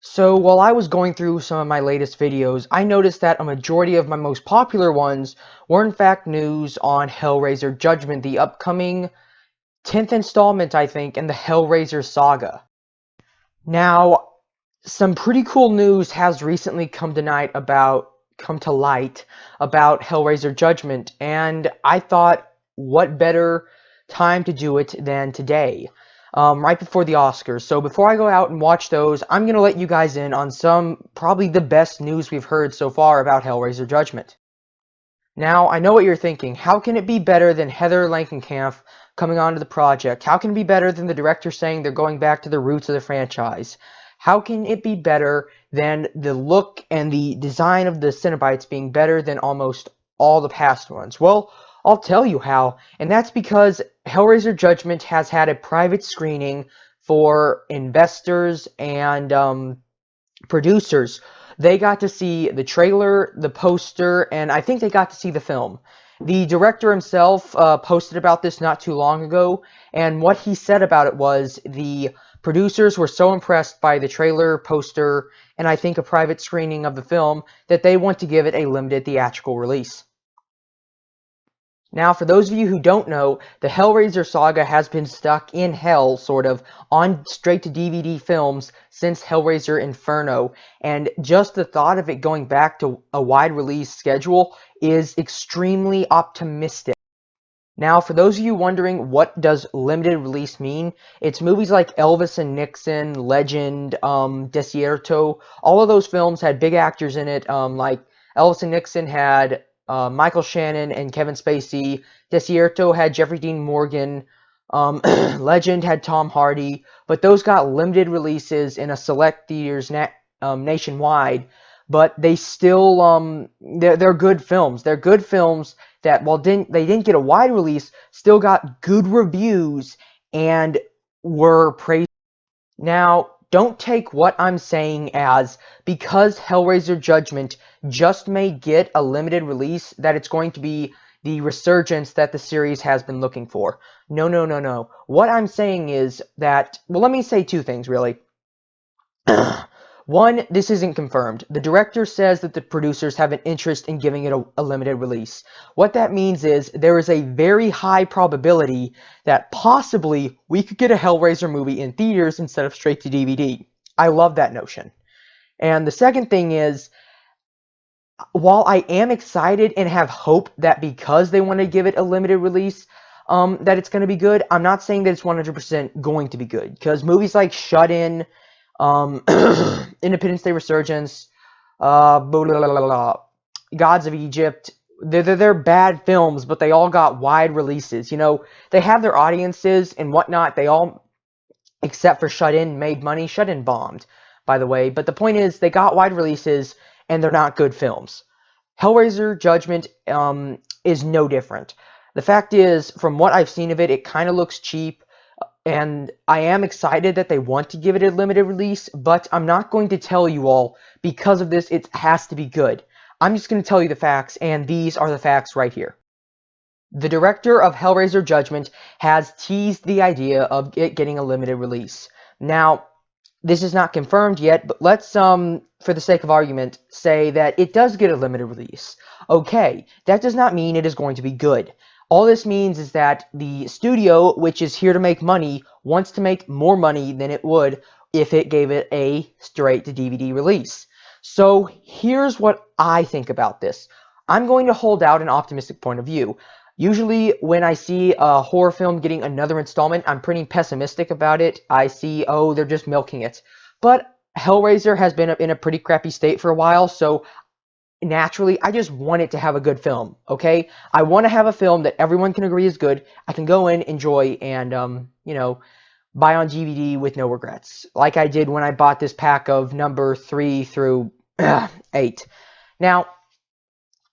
So while I was going through some of my latest videos, I noticed that a majority of my most popular ones were in fact news on Hellraiser Judgment, the upcoming 10th installment, I think, in the Hellraiser saga. Now, some pretty cool news has recently come to light about Hellraiser Judgment, and I thought, what better time to do it than today, right before the Oscars. So before I go out and watch those, I'm gonna let you guys in on probably the best news we've heard so far about Hellraiser Judgment. Now, I know what you're thinking. How can it be better than Heather Langenkamp coming onto the project? How can it be better than the director saying they're going back to the roots of the franchise? How can it be better than the look and the design of the Cenobites being better than almost all the past ones? Well, I'll tell you how, and that's because Hellraiser Judgment has had a private screening for investors and producers. They got to see the trailer, the poster, and I think they got to see the film. The director himself posted about this not too long ago, and what he said about it was the producers were so impressed by the trailer, poster, and I think a private screening of the film that they want to give it a limited theatrical release. Now, for those of you who don't know, the Hellraiser saga has been stuck in hell, sort of, on straight-to-DVD films since Hellraiser Inferno, and just the thought of it going back to a wide-release schedule is extremely optimistic. Now, for those of you wondering, what does limited release mean? It's movies like Elvis and Nixon, Legend, Desierto. All of those films had big actors in it, like Elvis and Nixon had Michael Shannon and Kevin Spacey. Desierto had Jeffrey Dean Morgan. Legend had Tom Hardy. But those got limited releases in a select theaters nationwide. But they still, they're good films. They're good films that, while they didn't get a wide release, still got good reviews and were praised. Now, don't take what I'm saying as because Hellraiser Judgment just may get a limited release that it's going to be the resurgence that the series has been looking for. No, no, no, no. What I'm saying is that, well, let me say two things, really. One, this isn't confirmed. The director says that the producers have an interest in giving it a limited release. What that means is there is a very high probability that possibly we could get a Hellraiser movie in theaters instead of straight to DVD. I love that notion. And the second thing is, while I am excited and have hope that because they want to give it a limited release, that it's going to be good, I'm not saying that it's 100% going to be good. Because movies like Shut In, Independence Day Resurgence, blah, blah, blah, blah, Gods of Egypt. They're bad films, but they all got wide releases. You know, they have their audiences and whatnot. They all, except for Shut In, made money. Shut In bombed, by the way. But the point is, they got wide releases, and they're not good films. Hellraiser Judgment is no different. The fact is, from what I've seen of it, it kind of looks cheap. And I am excited that they want to give it a limited release, but I'm not going to tell you all, because of this, it has to be good. I'm just going to tell you the facts, and these are the facts right here. The director of Hellraiser Judgment has teased the idea of it getting a limited release. Now, this is not confirmed yet, but let's, for the sake of argument, say that it does get a limited release. Okay, that does not mean it is going to be good. All this means is that the studio, which is here to make money, wants to make more money than it would if it gave it a straight-to-DVD release. So here's what I think about this. I'm going to hold out an optimistic point of view. Usually when I see a horror film getting another installment, I'm pretty pessimistic about it. I see, oh, they're just milking it. But Hellraiser has been in a pretty crappy state for a while, so naturally, I just want it to have a good film, okay? I want to have a film that everyone can agree is good. I can go in, enjoy, and, you know, buy on DVD with no regrets. Like I did when I bought this pack of number 3 through 8. Now,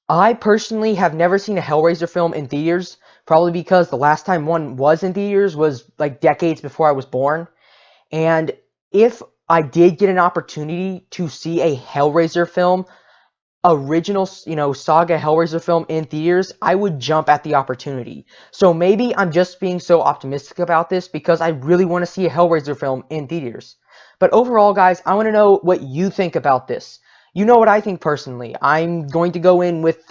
I personally have never seen a Hellraiser film in theaters, probably because the last time one was in theaters was like decades before I was born. And if I did get an opportunity to see a Hellraiser film, original, saga Hellraiser film in theaters, I would jump at the opportunity. So maybe I'm just being so optimistic about this because I really want to see a Hellraiser film in theaters. But overall, guys, I want to know what you think about this. You know what I think personally. I'm going to go in with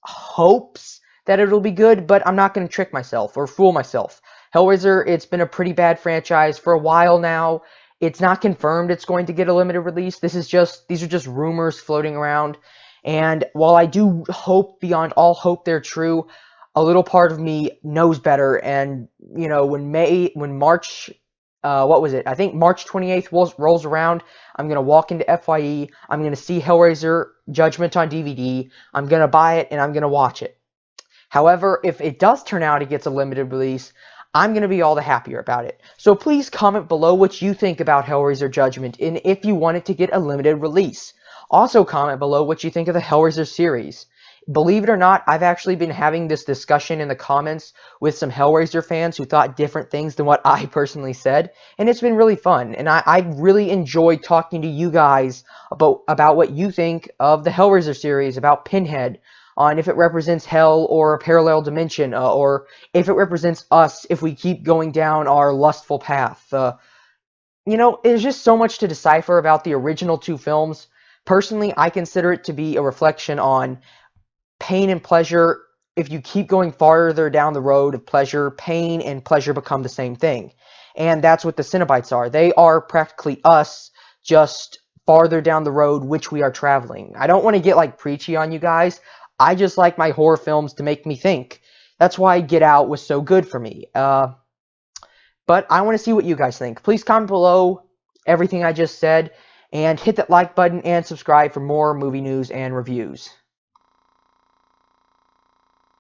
hopes that it'll be good, but I'm not going to trick myself or fool myself. Hellraiser, it's been a pretty bad franchise for a while now. It's not confirmed it's going to get a limited release. These are just rumors floating around. And while I do hope beyond all hope they're true, a little part of me knows better. And when March, what was it? I think March 28th rolls around. I'm gonna walk into FYE. I'm gonna see Hellraiser Judgment on DVD. I'm gonna buy it and I'm gonna watch it. However, if it does turn out it gets a limited release, I'm going to be all the happier about it. So please comment below what you think about Hellraiser Judgment and if you want it to get a limited release. Also comment below what you think of the Hellraiser series. Believe it or not, I've actually been having this discussion in the comments with some Hellraiser fans who thought different things than what I personally said, and it's been really fun. And I really enjoyed talking to you guys about what you think of the Hellraiser series, about Pinhead, on if it represents hell or a parallel dimension, or if it represents us if we keep going down our lustful path. There's just so much to decipher about the original two films. Personally, I consider it to be a reflection on pain and pleasure. If you keep going farther down the road of pleasure, pain and pleasure become the same thing. And that's what the Cenobites are. They are practically us, just farther down the road which we are traveling. I don't want to get like preachy on you guys. I just like my horror films to make me think. That's why Get Out was so good for me. But I want to see what you guys think. Please comment below everything I just said, and hit that like button and subscribe for more movie news and reviews.